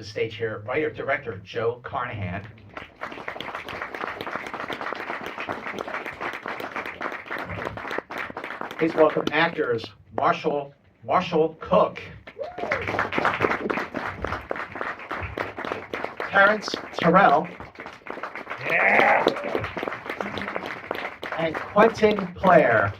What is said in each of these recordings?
the stage here, writer-director Joe Carnahan. Please welcome actors Marshall Cook, Terrence Terrell, and Quentin Plair.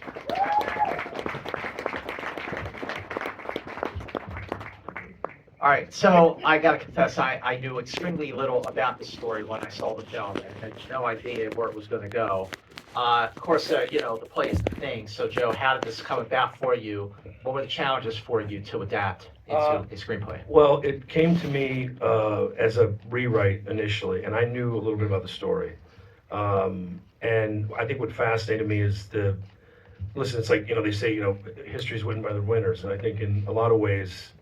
All right, so I gotta confess, I knew extremely little about the story when I saw the film, and had no idea where it was going to go. Of course, you know, the play is the thing. So, Joe, how did this come about for you? What were the challenges for you to adapt into a screenplay? Well, it came to me as a rewrite initially, and I knew a little bit about the story. And I think what fascinated me is listen, it's like, you know, they say, you know, history's written by the winners. And I think in a lot of ways,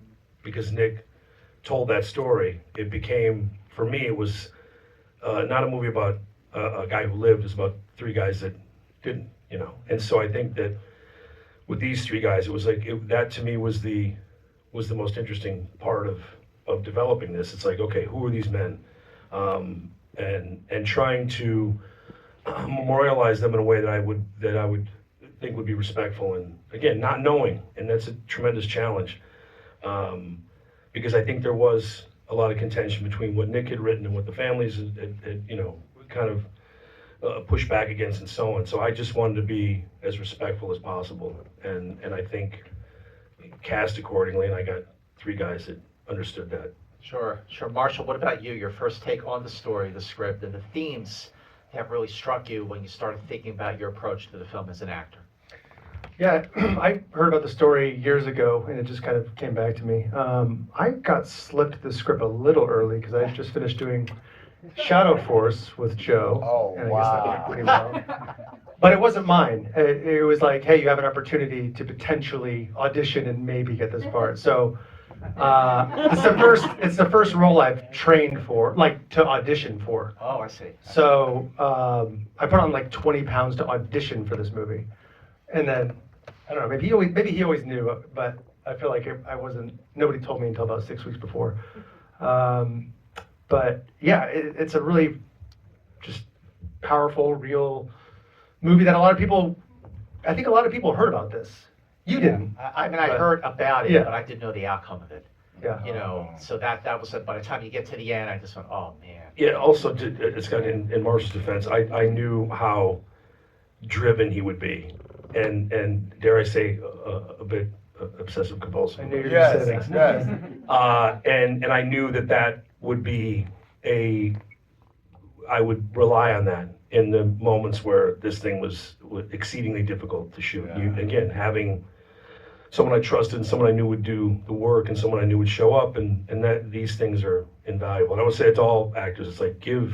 because Nick told that story, it became, for me, it was not a movie about a guy who lived. It was about three guys that didn't, you know. And so I think that with these three guys, it was like, that to me was the most interesting part of developing this. It's like, okay, who are these men? And trying to memorialize them in a way that I would think would be respectful, and again, not knowing, and that's a tremendous challenge. Because I think there was a lot of contention between what Nick had written and what the families had you know, kind of pushed back against and so on. So I just wanted to be as respectful as possible, and I think cast accordingly, and I got three guys that understood that. Sure. Marshall, what about you? Your first take on the story, the script, and the themes that really struck you when you started thinking about your approach to the film as an actor? Yeah, I heard about the story years ago, and it just kind of came back to me. I got slipped the script a little early because I just finished doing Shadow Force with Joe. Oh, and I wow. guess that went pretty well. But it wasn't mine. It was like, hey, you have an opportunity to potentially audition and maybe get this part. So it's the first role I've trained for, like to audition for. Oh, I see. So I put on like 20 pounds to audition for this movie. And then, I don't know, maybe he always knew, but I feel like nobody told me until about 6 weeks before. But yeah, it's a really just powerful, real movie that I think a lot of people heard about this. You didn't. I mean, I heard about it, Yeah. but I didn't know the outcome of it. Yeah. You know, so that was it. By the time you get to the end, I just went, oh man. Yeah, also, it's got in Marshall's defense, I knew how driven he would be, and dare I say, a bit obsessive compulsive. I knew you were going to say Yes, that. yes. And I knew that would be I would rely on that in the moments where this thing was exceedingly difficult to shoot. Yeah. Again, having someone I trusted and someone I knew would do the work and someone I knew would show up, and that these things are invaluable. And I would say it to all actors, it's like, your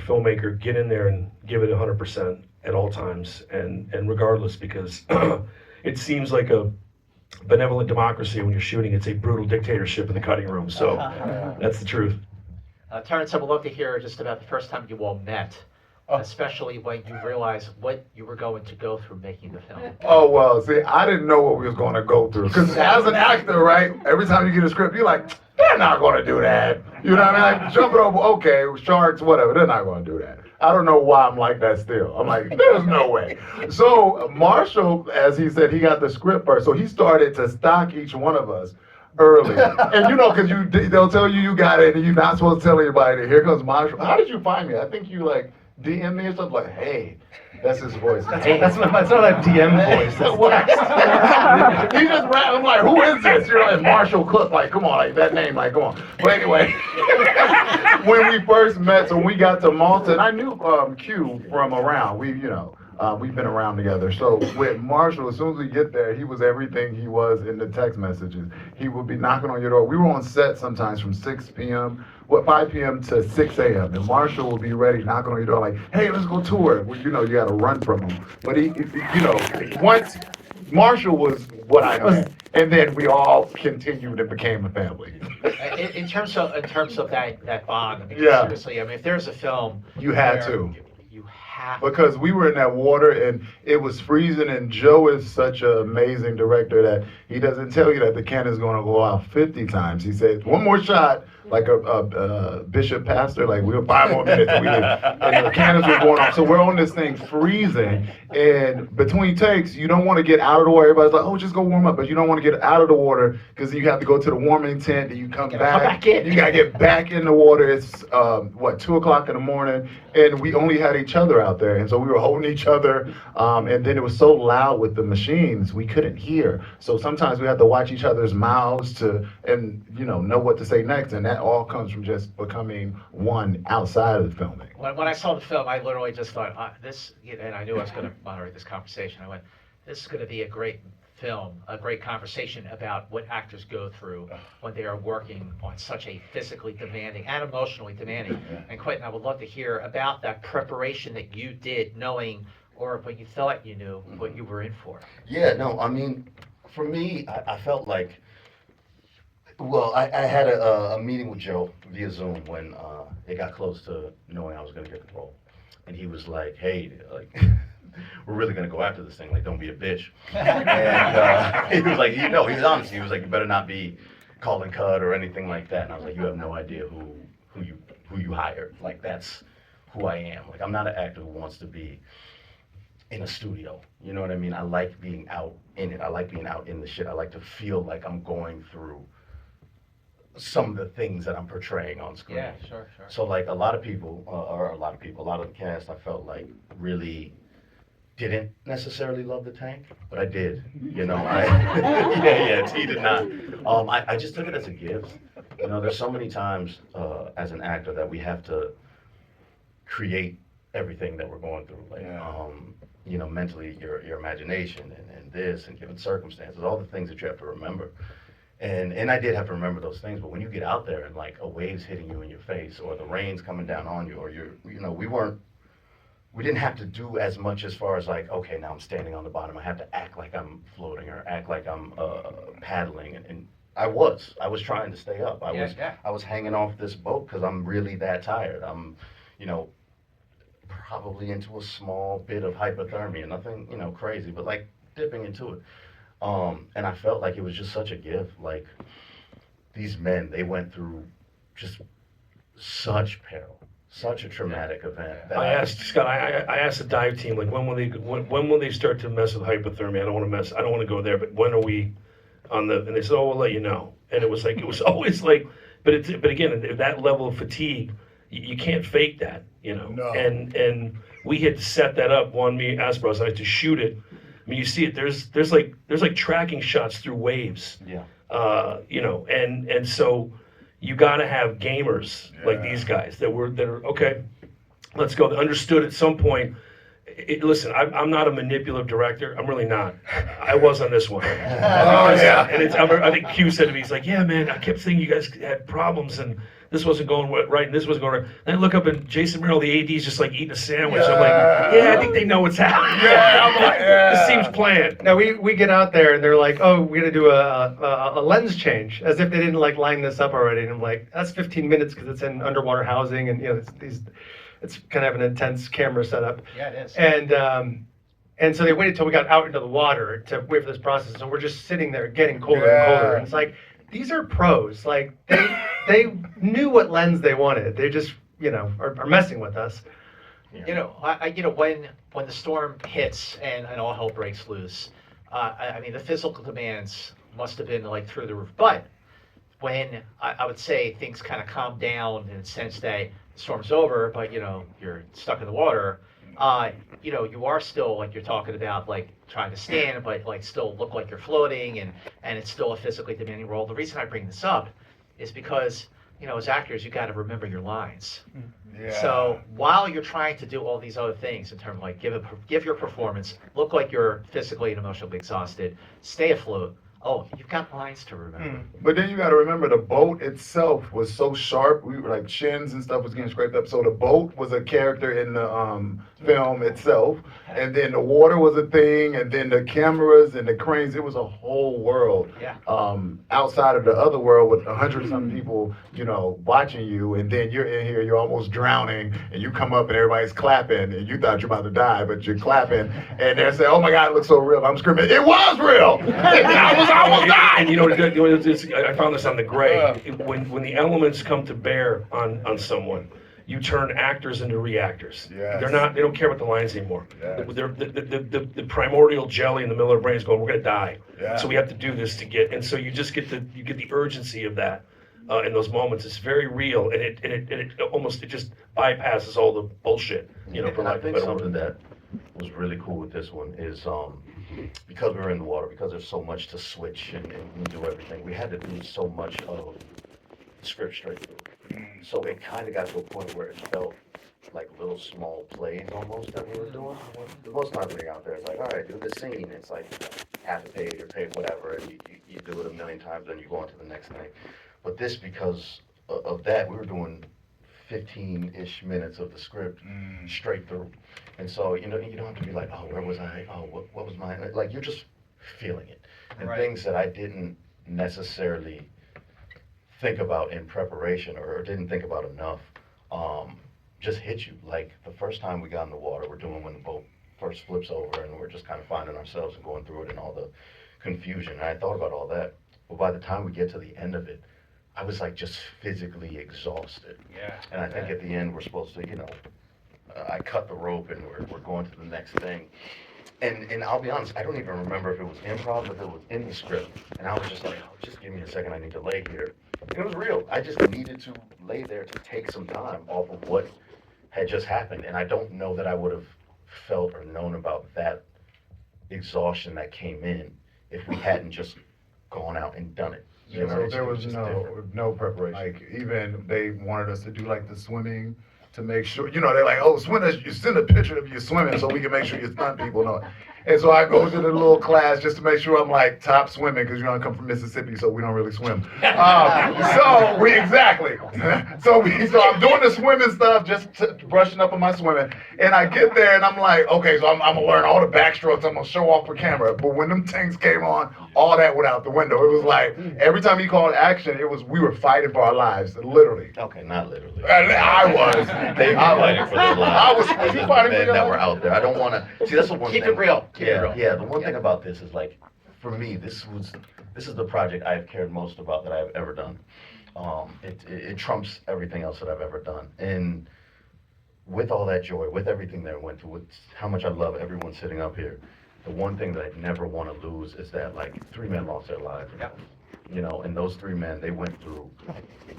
filmmaker, get in there and give it 100% at all times and regardless, because it seems like a benevolent democracy when you're shooting. It's a brutal dictatorship in the cutting room. So that's the truth. Terrence, I would love to hear just about the first time you all met, especially when you realized what you were going to go through making the film. Oh, well, see, I didn't know what we was going to go through. Because as an actor, right, every time you get a script, you're like, they're not going to do that. You know what I mean? Like, jump it over, okay, sharks, whatever, they're not going to do that. I don't know why I'm like that still. I'm like, there's no way. So Marshall, as he said, he got the script first. So he started to stock each one of us early. And you know, because they'll tell you got it, and you're not supposed to tell anybody. Here comes Marshall. How did you find me? I think you like DM me or something, like, hey. That's his voice. That's not a DM voice. That's text. He just ran. I'm like, who is this? You're like Marshall Cook. Like, come on, like that name. Like, come on. But anyway, when we first met, so when we got to Malta, and I knew Q from around. We've been around together. So with Marshall, as soon as we get there, he was everything he was in the text messages. He would be knocking on your door. We were on set sometimes from 5 p.m. to 6 a.m. And Marshall would be ready, knocking on your door like, hey, let's go tour. Well, you got to run from him. But once Marshall was what I know. And then we all continued and became a family. In terms of that bond, I mean, Yeah. seriously, I mean, if there's a film, You had where to. You have because we were in that water and it was freezing, and Joe is such an amazing director that he doesn't tell you that the cannon's going to go off 50 times. He said one more shot, like a bishop pastor, like we'll 5 more minutes and we leave. And the cannons were going off, so we're on this thing freezing, and between takes you don't want to get out of the water. Everybody's like, oh, just go warm up, but you don't want to get out of the water because you have to go to the warming tent and you come back in. You gotta get back in the water. It's 2 o'clock in the morning, and we only had each other out there, and so we were holding each other, and then it was so loud with the machines we couldn't hear, so sometimes we had to watch each other's mouths to know what to say next, and that all comes from just becoming one outside of the filming. When I saw the film, I literally just thought, and I knew I was going to moderate this conversation. I went, this is going to be a great film, a great conversation about what actors go through when they are working on such a physically demanding and emotionally demanding. And Quentin, I would love to hear about that preparation that you did, knowing, or what you thought you knew, what you were in for. Yeah, no, I mean, for me, I felt like, well, I had a meeting with Joe via Zoom when it got close to knowing I was going to get the role. And he was like, hey, like, we're really going to go after this thing, like, don't be a bitch. And he was like, he was honest. He was like, you better not be called and cut or anything like that. And I was like, you have no idea who you hired. Like, that's who I am. Like, I'm not an actor who wants to be in a studio. You know what I mean? I like being out in it. I like being out in the shit. I like to feel like I'm going through some of the things that I'm portraying on screen. Yeah, sure. So like a lot of the cast, I felt like really didn't necessarily love the tank, but I did. T did not. I just took it as a gift. There's so many times as an actor that we have to create everything that we're going through, like mentally, your imagination and this and given circumstances, all the things that you have to remember. And I did have to remember those things, but when you get out there and like a wave's hitting you in your face, or the rain's coming down on you, or we didn't have to do as much as far as like, okay, now I'm standing on the bottom, I have to act like I'm floating or act like I'm paddling, and I was trying to stay up. I was hanging off this boat because I'm really that tired. I'm, probably into a small bit of hypothermia, nothing, crazy, but like dipping into it. And I felt like it was just such a gift. Like, these men, they went through just such peril, such a traumatic event. I asked Scott. I asked the dive team, like, when will they start to mess with hypothermia? I don't want to go there, but when are we on the? And they said, oh, we'll let you know. And it was always like, but again, that level of fatigue, you can't fake that, No. And we had set that up. Me, Asbros, I had to shoot it. I mean, you see it. There's like tracking shots through waves. Yeah. And so you got to have gamers like these guys that are okay. Let's go. They understood at some point. Listen, I'm not a manipulative director. I'm really not. I was on this one. And I think Q said to me, he's like, yeah, man, I kept thinking you guys had problems and this wasn't going right and this wasn't going right. And I look up and Jason Merrill, the AD's just like eating a sandwich. I'm like, I think they know what's happening. I'm like, this seems planned. Now we get out there and they're like, oh, we're gonna do a lens change, as if they didn't like line this up already. And I'm like, that's 15 minutes because it's in underwater housing and it's kind of an intense camera setup. Yeah, it is. And so they waited till we got out into the water to wait for this process. So we're just sitting there getting colder and colder. And it's like, these are pros. Like they knew what lens they wanted. They just are messing with us. When the storm hits and all hell breaks loose, I mean the physical demands must have been like through the roof. But when I would say things kind of calm down in the sense that the storm's over, but you're stuck in the water. You are still, like you're talking about, like trying to stand, but like still look like you're floating, and it's still a physically demanding role. The reason I bring this up is because, as actors, you got to remember your lines. Yeah. So while you're trying to do all these other things in terms of like give your performance, look like you're physically and emotionally exhausted, stay afloat, Oh, you've got lines to remember. But then you got to remember the boat itself was so sharp. We were like shins and stuff was getting scraped up. So the boat was a character in the film itself, and then the water was a thing, and then the cameras and the cranes. It was a whole world. Yeah. Outside of the other world with 100-something people, watching you, and then you're in here, you're almost drowning, and you come up and everybody's clapping, and you thought you're about to die, but you're clapping, and they're saying, "Oh my God, it looks so real." I'm screaming, "It was real!" I almost died. And I found this on The Gray. When the elements come to bear on someone, you turn actors into reactors. Yes. They don't care about the lines anymore. Yes. The primordial jelly in the middle of their brain is going, we're gonna die. Yeah. So we have to do this and so you just get the urgency of that in those moments. It's very real, and it almost just bypasses all the bullshit, for And I lack of a think better something word. that was really cool with this one is because we were in the water, because there's so much to switch and do everything, we had to do so much of the script straight through. So it kind of got to a point where it felt like little small plays almost that we were doing. Most times when you're out there, it's like, all right, do this scene. It's like half a page or page, whatever, and you do it a million times, then you go on to the next thing. But this, because of that, we were doing 15-ish minutes of the script straight through. And so, you don't have to be like, oh, where was I? Oh, what was mine? Like, you're just feeling it. And Right. things that I didn't necessarily think about in preparation or didn't think about enough just hit you. Like the first time we got in the water, we're doing when the boat first flips over and we're just kind of finding ourselves and going through it and all the confusion. And I thought about all that. But by the time we get to the end of it, I was like just physically exhausted. Yeah. And I think at the end we're supposed to, I cut the rope and we're going to the next thing. And I'll be honest, I don't even remember if it was improv or if it was in the script. And I was just like, oh, just give me a second, I need to lay here. And it was real. I just needed to lay there to take some time off of what had just happened. And I don't know that I would have felt or known about that exhaustion that came in if we hadn't just gone out and done it. So there It was just no different. preparation. Like even they wanted us to do like the swimming to make sure, they're like, oh, swimmers, you send a picture of you swimming so we can make sure you stunt people know. And so I go to the little class just to make sure I'm like top swimming because I come from Mississippi, so we don't really swim. So I'm doing the swimming stuff, just brushing up on my swimming. And I get there and I'm like, okay, so I'm gonna learn all the backstrokes. I'm gonna show off for camera. But when them things came on, all that went out the window. It was like every time he called action, we were fighting for our lives, literally. Okay, not literally. And I was. They were fighting for their lives. Was you fighting for Men your that were life? out there. I don't want to. See, that's the one Keep thing. it real. Keep it Yeah, real. yeah. The one thing about this is like, for me, this is the project I have cared most about that I've ever done. It trumps everything else that I've ever done. And with all that joy, with everything that I went through, with how much I love everyone sitting up here, the one thing that I never want to lose is that like 3 men lost their lives. Yep. And those 3 men, they went through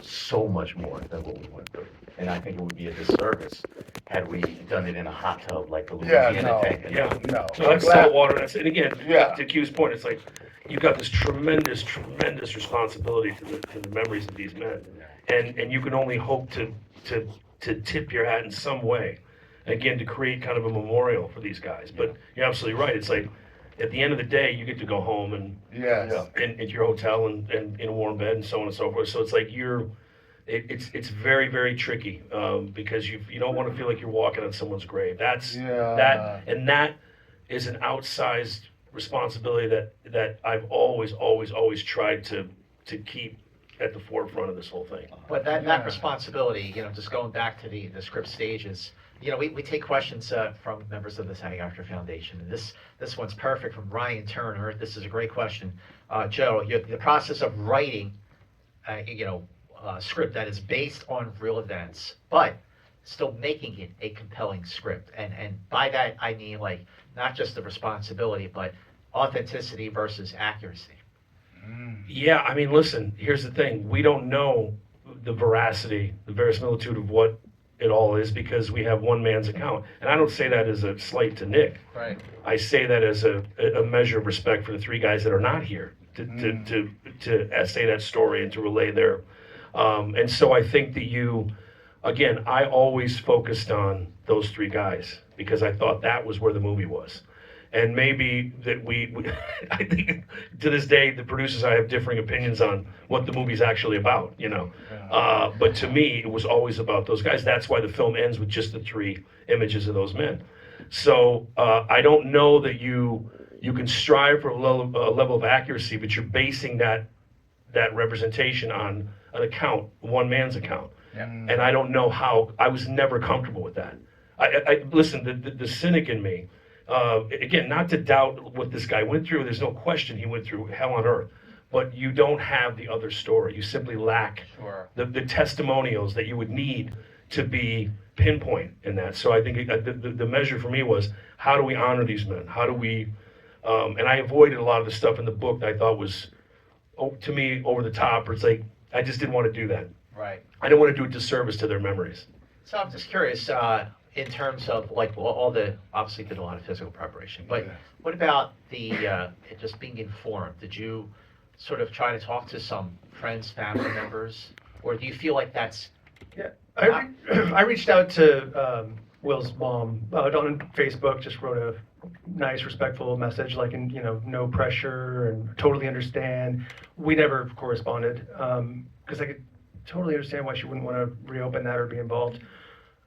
so much more than what we went through. And I think it would be a disservice had we done it in a hot tub like the Louisiana tank. Yeah. No. So that's salt water. And again, Yeah. to Q's point, it's like you've got this tremendous responsibility to the memories of these men, and you can only hope to tip your hat in some way, again, to create kind of a memorial for these guys. But you're absolutely right. It's like at the end of the day, you get to go home and Yes. into your hotel and in a warm bed and so on and so forth. So it's like it's very, very tricky because you don't want to feel like you're walking on someone's grave. That is an outsized responsibility that I've always tried to keep at the forefront of this whole thing. But that responsibility, just going back to the script stages, we take questions from members of the SAG-AFTRA Foundation, and this one's perfect from Ryan Turner. This is a great question. Joe, the process of writing, a script that is based on real events, but still making it a compelling script. And by that, I mean like not just the responsibility, but authenticity versus accuracy. Yeah, I mean, listen, here's the thing. We don't know the veracity, the verisimilitude of what it all is because we have one man's account. And I don't say that as a slight to Nick. Right. I say that as a measure of respect for the 3 guys that are not here to say that story and to relay their. And so I think that again, I always focused on those 3 guys because I thought that was where the movie was. And maybe that I think to this day, the producers, I have differing opinions on what the movie's actually about, you know. But to me, it was always about those guys. That's why the film ends with just the 3 images of those men. So I don't know that you can strive for a level of accuracy, but you're basing that representation on an account, one man's account. And I don't know how. I was never comfortable with that. I listen. The cynic in me. Again, not to doubt what this guy went through. There's no question he went through hell on earth. But you don't have the other story. You simply lack the testimonials that you would need to be pinpoint in that. So I think the measure for me was, how do we honor these men? How do we? And I avoided a lot of the stuff in the book that I thought was, to me, over the top. Or it's like, I just didn't want to do that. Right. I didn't want to do a disservice to their memories. So I'm just curious, in terms of like all the, obviously did a lot of physical preparation, but what about the just being informed? Did you sort of try to talk to some friends, family members, or do you feel like that's? Yeah, I reached out to Will's mom on Facebook. Just wrote a nice, respectful message, like, no pressure and totally understand. We never corresponded because I could totally understand why she wouldn't want to reopen that or be involved.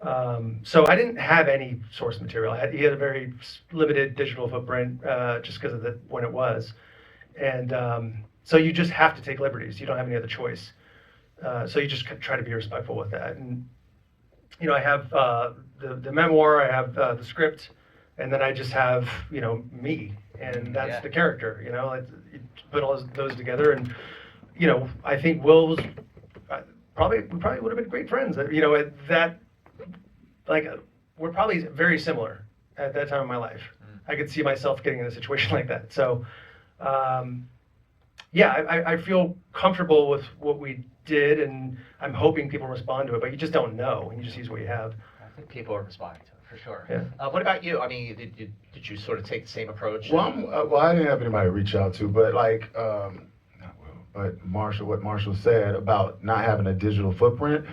So I didn't have any source material. He had a very limited digital footprint just because of when it was. And so you just have to take liberties. You don't have any other choice. So you just try to be respectful with that. And, I have the memoir, I have the script, and then I just have, me. And that's the character, you put all those together. And, I think Will was we probably would have been great friends. At that, we're probably very similar at that time of my life. I could see myself getting in a situation like that. So, I feel comfortable with what we did, and I'm hoping people respond to it, but you just don't know, and you just use what you have. I think people are responding to it, for sure. Yeah. What about you? I mean, did you sort of take the same approach? Well, I didn't have anybody reach out to, but but what Marshall said about not having a digital footprint,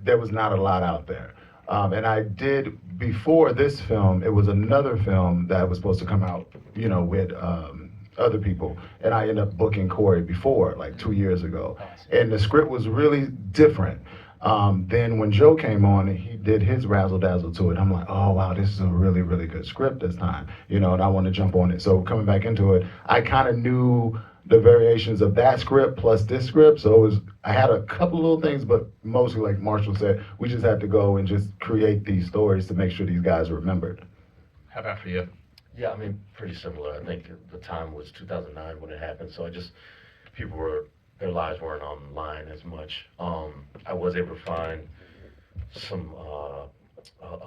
there was not a lot out there. And I did, before this film, it was another film that was supposed to come out, with other people. And I ended up booking Corey before, like 2 years ago. And the script was really different. Then when Joe came on and he did his razzle dazzle to it, I'm like, oh wow, this is a really, really good script this time, and I want to jump on it. So coming back into it, I kind of knew the variations of that script plus this script. So I had a couple little things, but mostly, like Marshall said, we just had to go and just create these stories to make sure these guys are remembered. How about for you? Yeah, I mean, pretty similar. I think the time was 2009 when it happened, so their lives weren't online as much. I was able to find some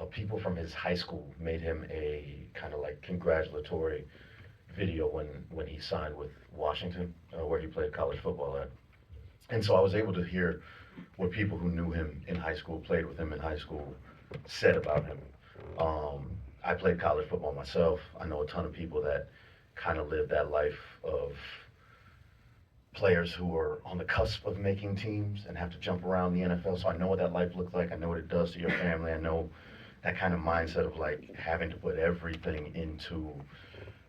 people from his high school made him a kind of like congratulatory video when he signed with Washington, where he played college football at. And so I was able to hear what people who knew him in high school, played with him in high school, said about him. I played college football myself. I know a ton of people that kind of live that life of players who are on the cusp of making teams and have to jump around the NFL. So I know what that life looks like. I know what it does to your family. I know that kind of mindset of like having to put everything into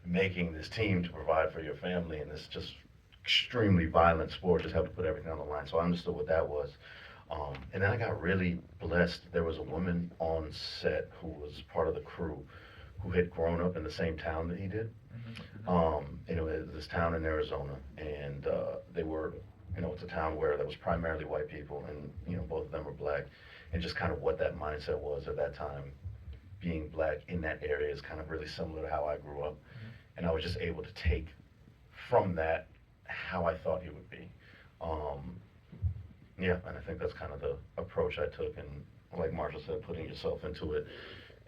making this team to provide for your family in this just extremely violent sport, just have to put everything on the line. So I understood what that was. And then I got really blessed. There was a woman on set who was part of the crew who had grown up in the same town that he did. It was this town in Arizona, and they were, it's a town where there was primarily white people, and both of them were black, and just kind of what that mindset was at that time. Being black in that area is kind of really similar to how I grew up, and I was just able to take from that how I thought he would be. And I think that's kind of the approach I took, and like Marshall said, putting yourself into it,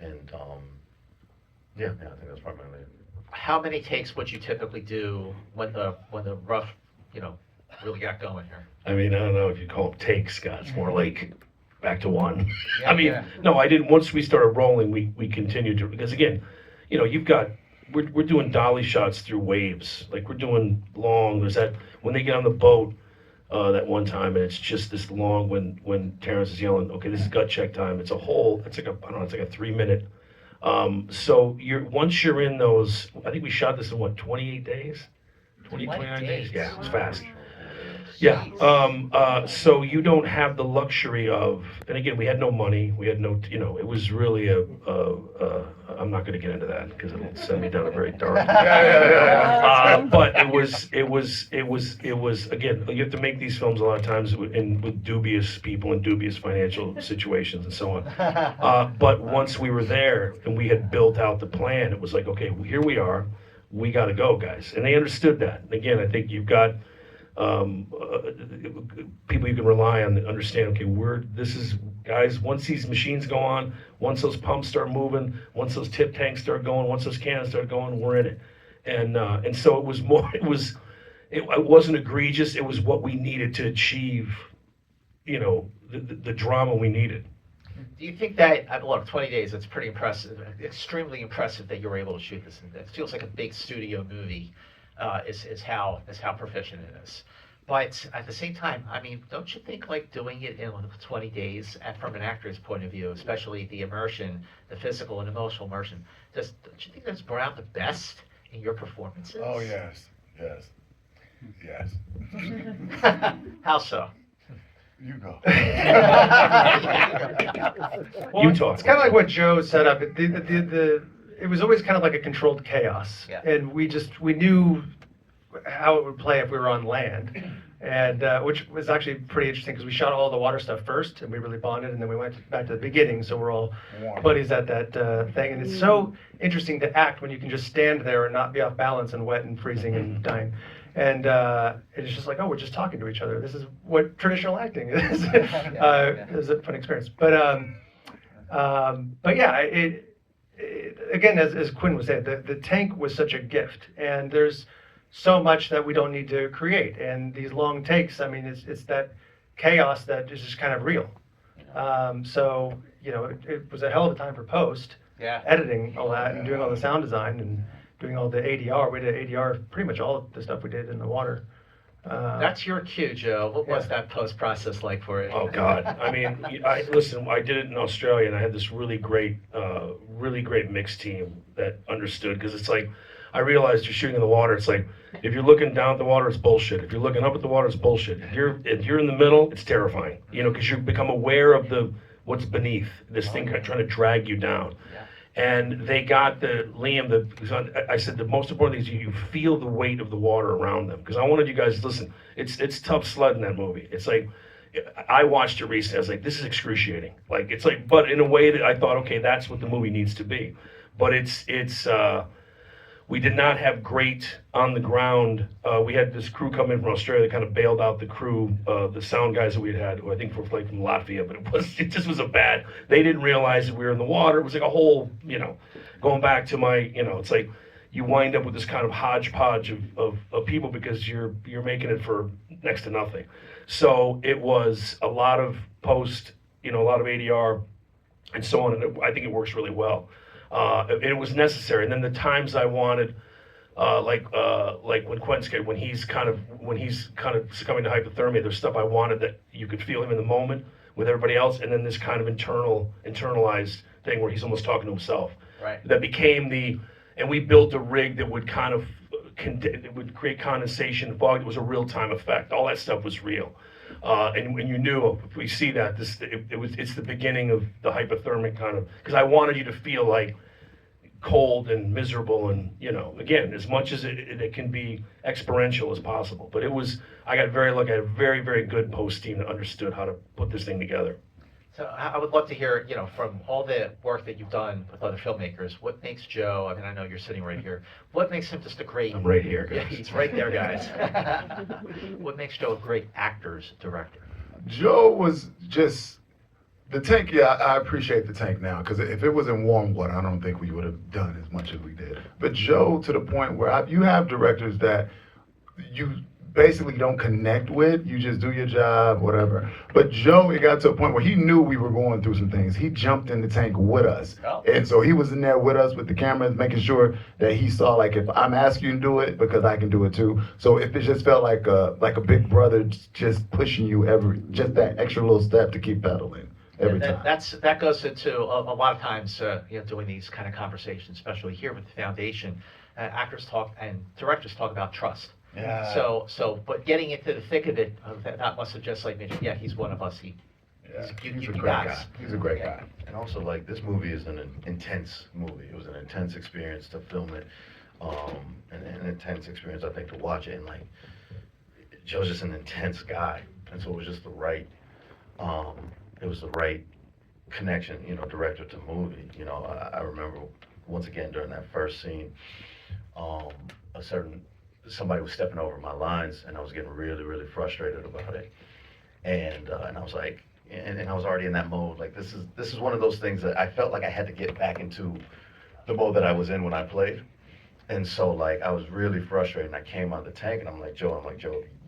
and I think that's primarily it. How many takes would you typically do when the rough, really got going here? I mean, I don't know if you call it takes, Scott. It's more like back to one. No, I didn't. Once we started rolling, we continued to, because again, we're doing dolly shots through waves. Like we're doing long. There's that when they get on the boat that one time, and it's just this long when Terrence is yelling, okay, this is gut check time. It's like a 3-minute So once you're in those, I think we shot this in what, 28 days? 29 days? Yeah, it was fast. Yeah, so you don't have the luxury of, and again, we had no money, we had no, it was really I'm not gonna get into that, because it'll send me down a very dark. But it was, again, you have to make these films a lot of times with dubious people and dubious financial situations and so on. But once we were there and we had built out the plan, it was like, okay, here we are, we gotta go, guys, and they understood that. And again, I think you've got people you can rely on that understand, okay, guys, once these machines go on, once those pumps start moving, once those tip tanks start going, once those cannons start going, we're in it. And so it was more, it wasn't egregious, it was what we needed to achieve, the drama we needed. Do you think that, look, 20 days, that's pretty impressive, extremely impressive that you were able to shoot this. It feels like a big studio movie, is how proficient it is. But at the same time, I mean, don't you think like doing it in 20 days from an actor's point of view, especially the immersion, the physical and emotional immersion, don't you think that's brought out the best in your performances? Oh, yes. How so? You go. Well, You talk. It's kind of like what Joe set up. It was always kind of like a controlled chaos, Yeah. and we knew how it would play if we were on land, and which was actually pretty interesting because we shot all the water stuff first, and we really bonded, and then we went back to the beginning, so we're all buddies at that thing, and it's so interesting to act when you can just stand there and not be off balance and wet and freezing and dying. And it's just like, oh, we're just talking to each other. This is what traditional acting is. It was a fun experience. But yeah, again, as Quinn was saying, the tank was such a gift, and there's so much that we don't need to create. And these long takes, I mean, it's that chaos that is just kind of real. So it was a hell of a time for post, editing all that and doing all the sound design and doing all the ADR. We did ADR pretty much all of the stuff we did in the water. That's your cue, Joe. What was that post process like for you? Oh God! I mean, listen. I did it in Australia, and I had this really great mix team that understood. Because it's like, I realized you're shooting in the water. It's like, if you're looking down at the water, it's bullshit. If you're looking up at the water, it's bullshit. If you're in the middle, it's terrifying. Because you become aware of what's beneath this thing trying to drag you down. Yeah. And they got I said the most important thing is you feel the weight of the water around them. Because I wanted you guys to listen. It's tough sledding, that movie. It's like, I watched it recently. I was like, this is excruciating. Like, it's like, but in a way that I thought, okay, that's what the movie needs to be. But we did not have great on the ground. We had this crew come in from Australia that kind of bailed out the crew, the sound guys that we had, who I think were like from Latvia, but it just was they didn't realize that we were in the water. It was like a whole, going back to my, it's like you wind up with this kind of hodgepodge of people because you're making it for next to nothing. So it was a lot of post, a lot of ADR and so on, and I think it works really well. It was necessary. And then the times I wanted, like when when he's kind of succumbing to hypothermia, there's stuff I wanted that you could feel him in the moment with everybody else, and then this kind of internalized thing where he's almost talking to himself. Right. That became and we built a rig that would kind of it would create condensation, fog. It was a real-time effect. All that stuff was real. And when you knew, if we see that, it's the beginning of the hypothermic kind of, because I wanted you to feel like cold and miserable and, again, as much as it can be experiential as possible. But I got very lucky. I had a very, very good post team that understood how to put this thing together. So I would love to hear, from all the work that you've done with other filmmakers, what makes Joe, I mean, I know you're sitting right here, what makes him just a great... I'm right here, guys. Yeah, he's right there, guys. What makes Joe a great actor's director? Joe was just the tank. Yeah, I appreciate the tank now, because if it was in warm water, I don't think we would have done as much as we did. But Joe, to the point where you have directors that you basically don't connect with, you just do your job, whatever. But Joe, it got to a point where he knew we were going through some things. He jumped in the tank with us. Oh. And so he was in there with us with the cameras, making sure that he saw, like, if I'm asking you to do it, because I can do it too. So if it just felt like a big brother just pushing you just that extra little step to keep pedaling. every And time. that goes into a lot of times, doing these kind of conversations, especially here with the foundation, actors talk and directors talk about trust. Yeah. But getting into the thick of it, that must have just like made, yeah, he's one of us. Yeah, You he's a you great got guy. us. He's a great Yeah. guy. And also, like, this movie is an intense movie. It was an intense experience to film it, and an intense experience, I think, to watch it. And like, Joe's just an intense guy, and so it was just it was the right connection, director to movie. I remember once again during that first scene, somebody was stepping over my lines, and I was getting really, really frustrated about it. And I was like, and I was already in that mode. Like, this is one of those things that I felt like I had to get back into the mode that I was in when I played. And so, like, I was really frustrated, and I came out of the tank, and I'm like, Joe,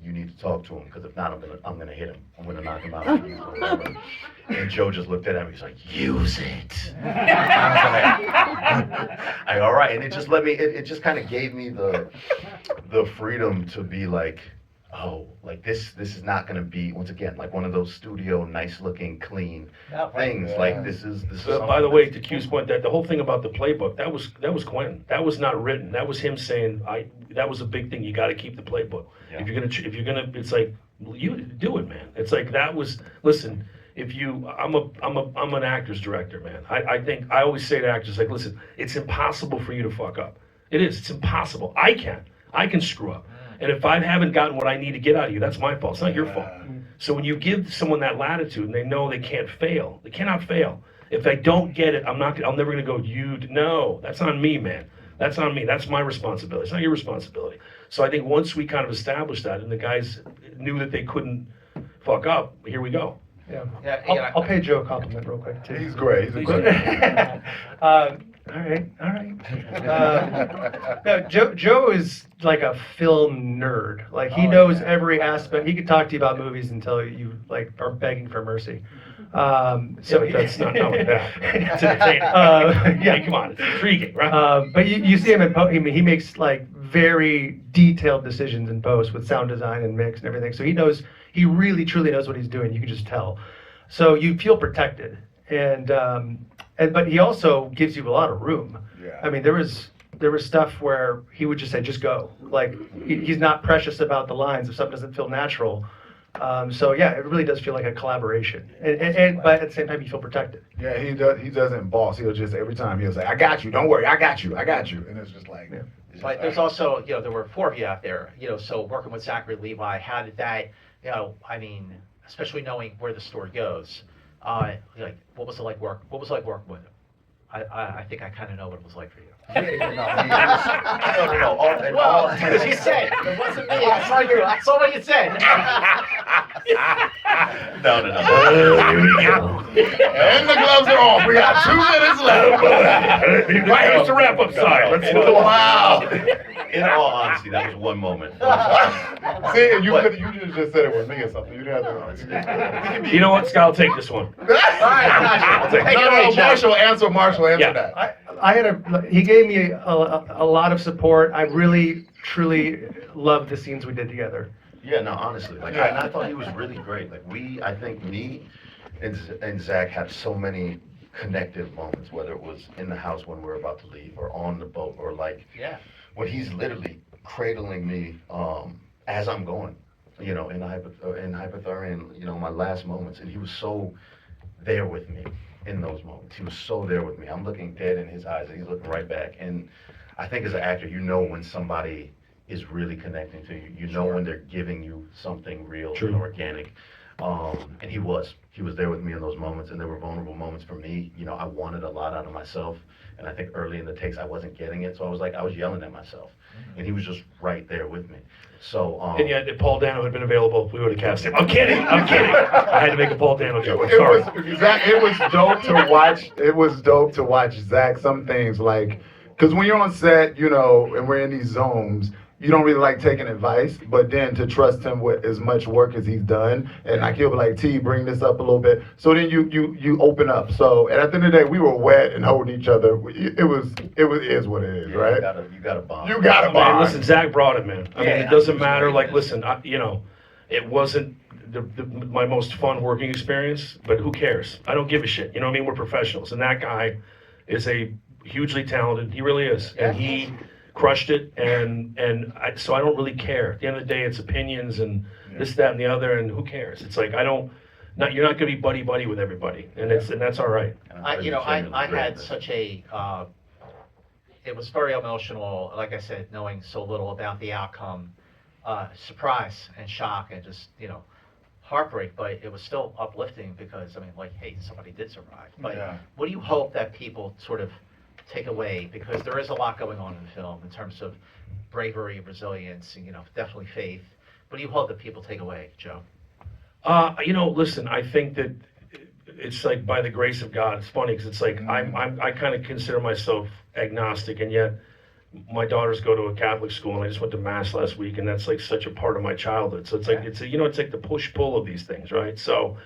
you need to talk to him, because if not, I'm gonna hit him. I'm gonna knock him out. And Joe just looked at him. He's like, use it. All right. And it just let me. It just kind of gave me the freedom to be like, oh, like this is not gonna be, once again, like one of those studio, nice looking, clean things. Like this is. By the way, to Q's point, that the whole thing about the playbook, that was Quentin. That was not written. That was him saying, that was a big thing. You got to keep the playbook. Yeah. If you're gonna, it's like, you do it, man. It's like, that was, listen, I'm an actor's director, man. I think, I always say to actors, like, listen, it's impossible for you to fuck up. It's impossible. I can screw up. And if I haven't gotten what I need to get out of you, that's my fault. It's not your fault. So when you give someone that latitude and they know they can't fail, they cannot fail. If I don't get it, I'm never gonna go, no, that's on me, man. That's on me. That's my responsibility. It's not your responsibility. So I think once we kind of established that and the guys knew that they couldn't fuck up, here we go. Yeah. Yeah, I'll pay Joe a compliment real quick too. He's great. He's a great. All right. No, Joe is like a film nerd. Like he knows every aspect. He could talk to you about movies until you like are begging for mercy. So that's not like that. It's entertaining. Yeah, come on, it's intriguing, right? But you see him in post. He makes like very detailed decisions in post with sound design and mix and everything. So he really truly knows what he's doing. You can just tell. So you feel protected, but he also gives you a lot of room. Yeah. I mean, there was stuff where he would just say, just go. Like he's not precious about the lines if something doesn't feel natural. So yeah, it really does feel like a collaboration, but at the same time you feel protected. Yeah, he does. He doesn't boss. He'll just every time he'll say, "I got you. Don't worry. I got you. I got you." And it's just like. Yeah. But there's also, there were 4 of you out there, so working with Zachary, Levi, how did that, I mean, especially knowing where the story goes, like, what was it like working with him? I think I kind of know what it was like for you. No. Well, as you said, it wasn't me, I saw what you said. No. And the gloves are off. We got 2 minutes left. Right, here's the wrap-up side. Let's go. Wow. In all honesty, that was one moment. See, you just said it with me or something. You didn't have to. You know what, Scott, I'll take this one. All right, take it away, Joe. Marshall, answer Yeah. that. He gave me a lot of support. I really truly loved the scenes we did together. Yeah, no, honestly, like, I thought he was really great. Like, I think me and Zach had so many connective moments, whether it was in the house when we were about to leave, or on the boat, or like, when he's literally cradling me as I'm going, in hypothermia, my last moments, and he was so there with me in those moments. He was so there with me. I'm looking dead in his eyes, and he's looking right back. And I think as an actor, when somebody is really connecting to you. You know when they're giving you something real and organic. And he was there with me in those moments, and there were vulnerable moments for me. I wanted a lot out of myself, and I think early in the takes I wasn't getting it, so I was yelling at myself, and he was just right there with me. So and yet, if Paul Dano had been available, we would have cast him. I'm kidding. I had to make a Paul Dano joke. I'm sorry. It was dope to watch. It was dope to watch Zach. Some things like, because when you're on set, and we're in these zones, you don't really like taking advice, but then to trust him with as much work as he's done, and like he'll be like, T, bring this up a little bit. So then you open up. So, and at the end of the day, we were wet and holding each other. It is what it is, right? You got to bond. You got to bond. Listen, Zach brought it, man. I mean, it doesn't matter. Like, listen, it wasn't my most fun working experience, but who cares? I don't give a shit. You know what I mean? We're professionals, and that guy is a hugely talented. He really is, and he crushed it. So I don't really care. At the end of the day, it's opinions and this, that, and the other, and who cares? It's like you're not gonna be buddy buddy with everybody, and that's all right. I had such a, it was very emotional, like I said, knowing so little about the outcome, surprise and shock and just, heartbreak, but it was still uplifting because, hey, somebody did survive. But what do you hope that people sort of take away? Because there is a lot going on in the film in terms of bravery, resilience, and, definitely faith. What do you hope that people take away, Joe? Listen, I think that it's like by the grace of God. It's funny because it's like I kind of consider myself agnostic, and yet my daughters go to a Catholic school, and I just went to mass last week, and that's like such a part of my childhood. So it's like it's like the push pull of these things, right? So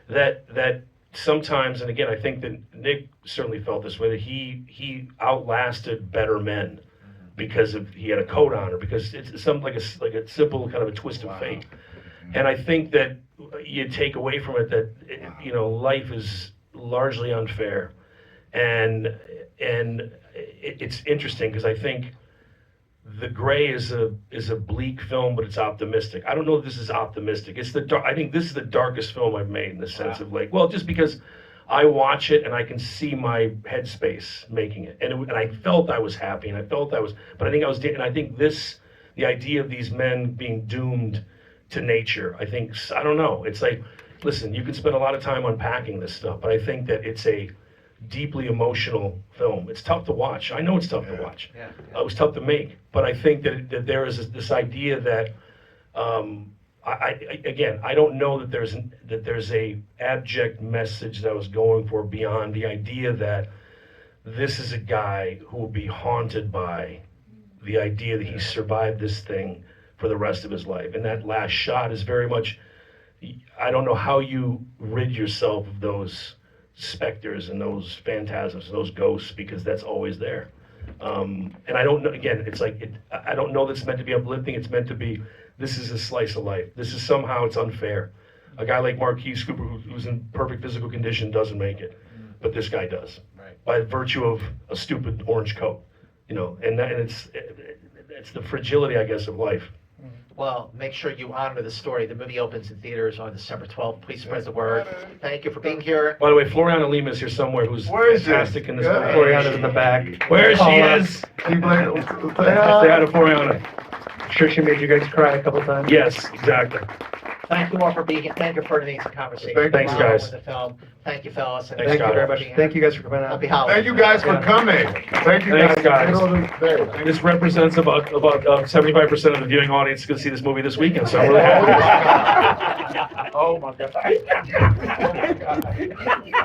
that sometimes, and again, I think that Nick certainly felt this way, that he outlasted better men because he had a coat on, or because it's something like a simple kind of a twist of fate. And I think that you take away from it that life is largely unfair, and it's interesting because I think The Gray is a bleak film, but it's optimistic. I don't know if this is optimistic. I think this is the darkest film I've made in the sense of just because I watch it and I can see my headspace making it, and I felt I was happy, and I felt I was, but I think I was, and I think the idea of these men being doomed to nature, I don't know. It's like, listen, you can spend a lot of time unpacking this stuff, but I think that it's a deeply emotional film. It's tough to watch. I know it's tough to watch. It was tough to make, but I think that there is this idea that I don't know that there's a abject message that I was going for beyond the idea that this is a guy who will be haunted by the idea that he survived this thing for the rest of his life. And that last shot is very much, I don't know how you rid yourself of those specters and those phantasms, those ghosts, because that's always there. And I don't know, again, it's like, I don't know that it's meant to be uplifting. It's meant to be, this is a slice of life. This is somehow, it's unfair. A guy like Marquise Cooper, who's in perfect physical condition, doesn't make it, but this guy does, by virtue of a stupid orange coat, and it's the fragility, I guess, of life. Well, make sure you honor the story. The movie opens in theaters on December 12th. Please spread the word. Thank you for being here. By the way, Floriana Lima is here somewhere, who's fantastic in this movie. Floriana's in the back. Where she is? Say Say hi to Floriana. I'm sure she made you guys cry a couple times. Yes, exactly. Thank you all for being here. Thank you for the amazing conversation. Thanks, guys. With the film. Thank you, fellas. And Thanks, Thank you Scott. very much. Thank you guys for coming out. Happy holidays. Thank you guys for coming. Thank you Thanks, guys. guys. This represents about 75% of the viewing audience is going to see this movie this weekend, so I'm really happy. Oh my God.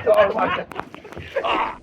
Oh my God.